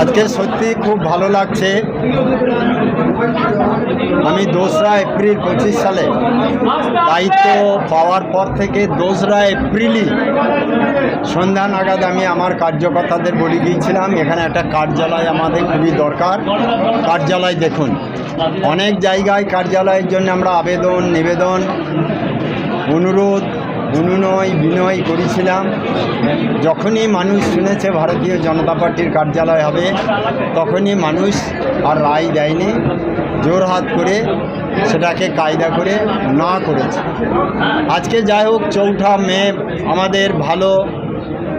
আজকে সত্যি খুব ভালো লাগছে। আমি 2রা এপ্রিল 25 সালে দায়িত্ব পাওয়ার পর থেকে 2রা এপ্রিলই সন্ধ্যা নাগাদ আমি আমার কার্যকর্তাদের বলে গিয়েছিলাম এখানে একটা কার্যালয় আমাদের খুবই দরকার। কার্যালয় দেখুন, অনেক জায়গায় কার্যালয়ের জন্য আমরা আবেদন নিবেদন অনুরোধ বিনয় করেছিলাম। যখনই মানুষ শুনেছে ভারতীয় জনতা পার্টির কার্যালয় হবে তখনই মানুষ আর রায় দেয়নি, জোরহাত করে সেটাকে কায়দা করে না করেছে। আজকে যাই হোক 4ঠা মে আমাদের ভালো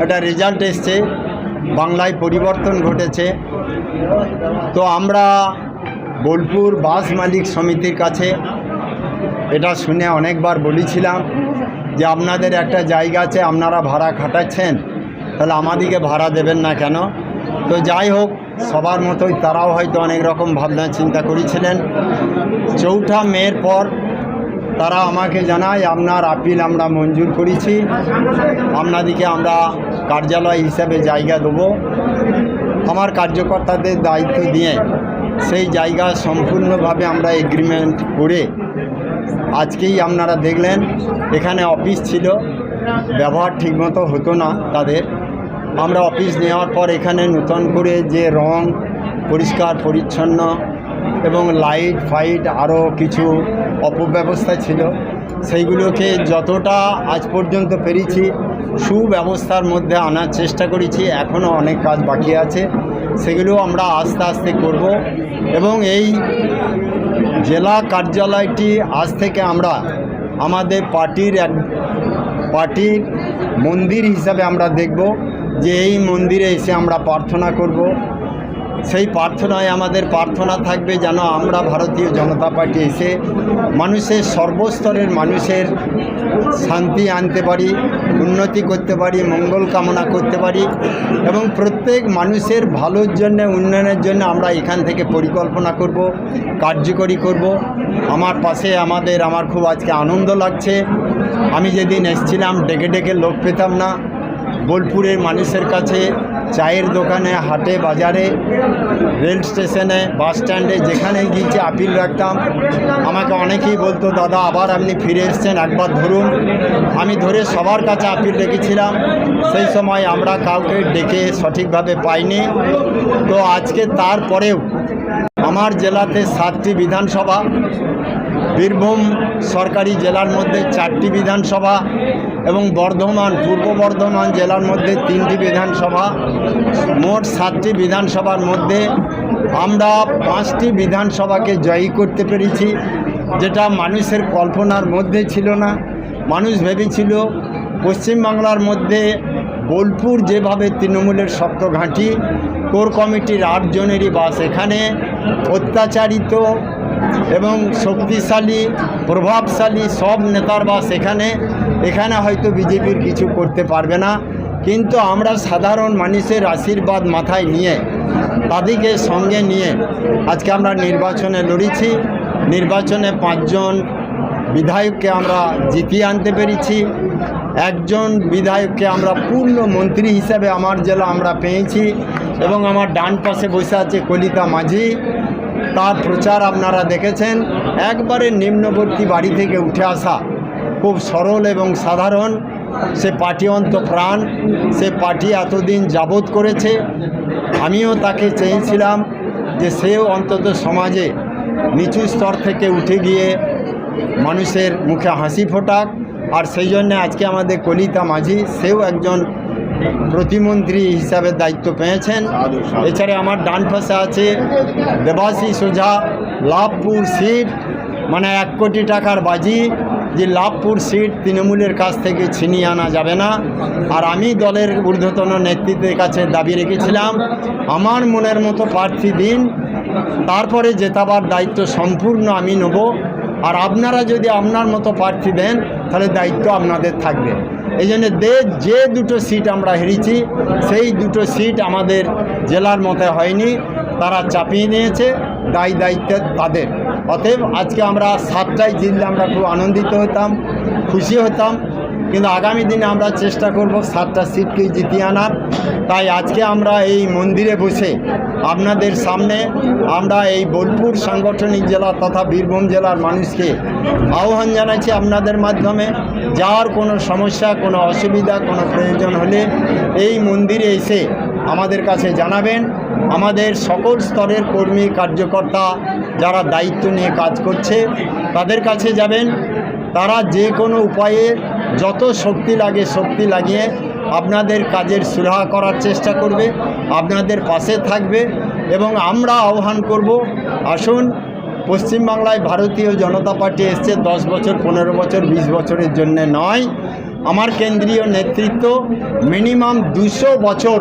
একটা রেজাল্ট এসছে, বাংলায় পরিবর্তন ঘটেছে। তো আমরা বোলপুর বাস মালিক সমিতির কাছে এটা শুনে অনেকবার বলেছিলাম যে আপনাদের একটা জায়গা আছে, আপনারা ভাড়া খাটাচ্ছেন, তাহলে আমাদেরকে ভাড়া দেবেন না কেন? তো যাই হোক, সবার মতোই তারাও হয়তো অনেক রকম ভাবনা চিন্তা করেছিলেন। 4ঠা মের পর তারা আমাকে জানায় আপনার আপিল আমরা মঞ্জুর করেছি, আপনাদেরকে আমরা কার্যালয় হিসাবে জায়গা দেবো। আমার কার্যকর্তাদের দায়িত্ব দিয়ে সেই জায়গা সম্পূর্ণভাবে আমরা এগ্রিমেন্ট করে আজকেই আপনারা দেখলেন এখানে অফিস ছিল, ব্যবহার ঠিকমতো হতো না তাদের। আমরা অফিস নেওয়ার পর এখানে নতুন করে যে রং, পরিষ্কার পরিচ্ছন্ন এবং লাইট ফাইট আরও কিছু অপব্যবস্থা ছিল, সেইগুলোকে যতটা আজ পর্যন্ত পেরেছি সুব্যবস্থার মধ্যে আনার চেষ্টা করেছি। এখনও অনেক কাজ বাকি আছে, সেগুলো আমরা আস্তে আস্তে করব। এবং এই জেলা কার্যালয়টি আজ থেকে আমরা আমাদের পার্টির মন্দির হিসাবে আমরা দেখব, যে এই মন্দিরে এসে আমরা প্রার্থনা করব। সেই প্রার্থনায় আমাদের প্রার্থনা থাকবে যেন আমরা ভারতীয় জনতা পার্টি এসে মানুষের সর্বস্তরের মানুষের শান্তি আনতে পারি, উন্নতি করতে পারি, মঙ্গল কামনা করতে পারি এবং প্রত্যেক মানুষের ভালোর জন্য, উন্নয়নের জন্য আমরা এখান থেকে পরিকল্পনা করব, কার্যকরী করব। আমার পাশে আমার খুব আজকে আনন্দ লাগছে। আমি যেদিন এসেছিলাম ডেকে ডেকে লোক পেতাম না। বোলপুরের মানুষের কাছে চায়ের দোকানে, হাটে, বাজারে, রেল স্টেশনে, বাস স্ট্যান্ডে যেখানে গিয়েছি আপিল রাখতাম। আমাকে অনেকেই বলতো দাদা আবার আপনি ফিরে এসছেন, একবার ধরুন। আমি ধরে সবার কাছে আপিল রেখেছিলাম। সেই সময় আমরা কাউকে ডেকে সঠিকভাবে পাইনি। তো আজকে তারপরেও আমার জেলাতে 7টি বিধানসভা, বীরভূম সরকারি জেলার মধ্যে 4টি বিধানসভা এবং পূর্ব বর্ধমান জেলার মধ্যে 3টি বিধানসভা, মোট 7টি বিধানসভার মধ্যে আমরা 5টি বিধানসভাকে জয়ী করতে পেরেছি, যেটা মানুষের কল্পনার মধ্যে ছিল না। মানুষ ভেবেছিল পশ্চিমবাংলার মধ্যে বোলপুর যেভাবে তৃণমূলের শক্ত ঘাঁটি, কোর কমিটির 8 জনেরই বাস এখানে, অত্যাচারিত এবং শক্তিশালী প্রভাবশালী সব নেতার বাস এখানে হয়তো বিজেপির কিছু করতে পারবে না। কিন্তু আমরা সাধারণ মানুষের আশীর্বাদ মাথায় নিয়ে, তাদেরকে সঙ্গে নিয়ে আজকে আমরা নির্বাচনে লড়েছি। নির্বাচনে 5 জন বিধায়ককে আমরা জিতিয়ে আনতে পেরেছি। 1 জন বিধায়ককে আমরা পূর্ণ মন্ত্রী হিসাবে আমার জেলা আমরা পেয়েছি। এবং আমার ডান পাশে বসে আছে কলিতা মাঝি, তার প্রচার আপনারা দেখেছেন। একবারে নিম্নবর্তী বাড়ি থেকে উঠে আসা, খুব সরল এবং সাধারণ, সে পার্টি অন্তঃপ্রাণ, সে পার্টি এতদিন যাবত করেছে। আমিও তাকে চেয়েছিলাম যে সেও অন্তত সমাজে নিচু স্তর থেকে উঠে গিয়ে মানুষের মুখে হাসি ফোটাক। আর সেই জন্য আজকে আমাদের কলিতা মাঝি, সেও একজন প্রতিমন্ত্রী হিসাবে দায়িত্ব পেয়েছেন। এছাড়া আমার ডান পাশে আছে দেবাশিস ওঝা, লাভপুর সিট, মানে 1 কোটি টাকার বাজি, যে লাভপুর সিট তৃণমূলের কাছ থেকে ছিনিয়ে আনা যাবে না। আর আমি দলের ঊর্ধ্বতন নেতৃত্বের কাছে দাবি রেখেছিলাম আমার মনের মতো প্রার্থী দিন, তারপরে জেতাবার দায়িত্ব সম্পূর্ণ আমি নেব। আর আপনারা যদি আপনার মতো প্রার্থী দেন তাহলে দায়িত্ব আপনাদের থাকবে। এই জন্য যে 2টো সিট আমরা হেরেছি, সেই 2টো সিট আমাদের জেলার মতো হয়নি, তারা চাপিয়ে নিয়েছে, দায়িত্ব তাদের। অতএব আজকে আমরা 7টায় জিতলে আমরা খুব আনন্দিত হতাম, খুশি হতাম। কিন্তু আগামী দিনে আমরা চেষ্টা করব 7টা সিটকেই জিতিয়ে আনার। তাই আজকে আমরা এই মন্দিরে বসে আপনাদের সামনে আমরা এই বোলপুর সাংগঠনিক জেলা তথা বীরভূম জেলার মানুষকে আহ্বান জানাচ্ছি আপনাদের মাধ্যমে, যার কোনো সমস্যা, কোনো অসুবিধা, কোনো প্রয়োজন হলে এই মন্দিরে এসে আমাদের কাছে জানাবেন। আমাদের সকল স্তরের কর্মী কার্যকর্তা যারা দায়িত্ব নিয়ে কাজ করছে তাদের কাছে যাবেন। তারা যে কোনো উপায়ে যত শক্তি লাগে শক্তি লাগিয়ে আপনাদের কাজের সুরাহা করার চেষ্টা করবে, আপনাদের পাশে থাকবে। এবং আমরা আহ্বান করব, আসুন, পশ্চিমবাংলায় ভারতীয় জনতা পার্টি এসছে 10 বছর, 15 বছর, 20 বছরের জন্য নয়। আমার কেন্দ্রীয় নেতৃত্ব মিনিমাম 200 বছর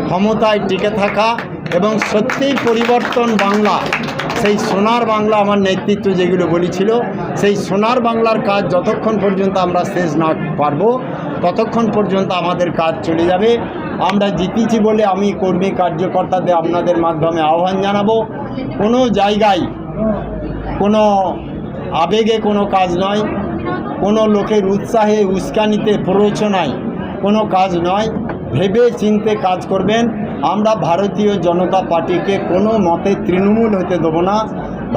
ক্ষমতায় টিকে থাকা এবং সত্যিই পরিবর্তন বাংলা, সেই সোনার বাংলা আমার নেতৃত্ব যেগুলো বলেছিল, সেই সোনার বাংলার কাজ যতক্ষণ পর্যন্ত আমরা শেষ না পারবো ততক্ষণ পর্যন্ত আমাদের কাজ চলে যাবে। আমরা জিতেছি বলে আমি কর্মী কার্যকর্তাদের আপনাদের মাধ্যমে আহ্বান জানাবো, কোনো জায়গায় কোনো আবেগে কোনো কাজ নয়, কোনো লোকের উৎসাহে উস্কানিতে প্ররোচনায় কোনো কাজ নয়। ভেবে চিন্তে কাজ করবেন। আমরা ভারতীয় জনতা পার্টিকে কোনো মতে তৃণমূল হতে দেবো না,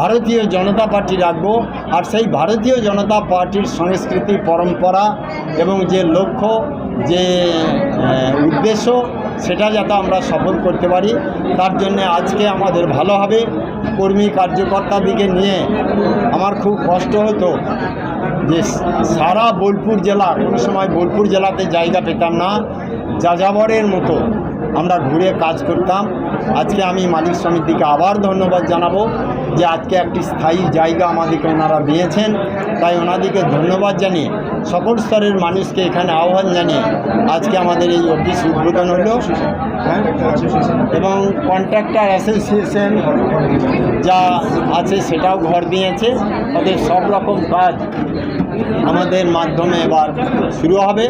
ভারতীয় জনতা পার্টি রাখবো। আর সেই ভারতীয় জনতা পার্টির সংস্কৃতি, পরম্পরা এবং যে লক্ষ্য, যে উদ্দেশ্য, সেটা যাতে আমরা সফল করতে পারি, তার জন্য আজকে আমাদের ভালো হবে। কর্মী কার্যকর্তাদিকে নিয়ে আমার খুব কষ্ট হতো যে সারা বোলপুর জেলা, কোনো সময় বোলপুর জেলাতে জায়গা পেতাম না, যাযাবরের মতো আমরা ঘুরে কাজ করতাম। আজকে আমি মালিক সমিতিকে আবার ধন্যবাদ জানাবো যে আজকে একটি স্থায়ী জায়গা আমাদেরকে ওনারা দিয়েছেন। তাই ওনাদেরকে ধন্যবাদ জানিয়ে সকল স্তরের মানুষকে এখানে আহ্বান জানিয়ে আজকে আমাদের এই অফিস উদ্বোধন হলো। এবং কন্ট্রাক্টর অ্যাসোসিয়েশন যা আছে সেটাও ঘর দিয়েছে। তাদের সব রকম কাজ আমাদের মাধ্যমে এবার শুরু হবে।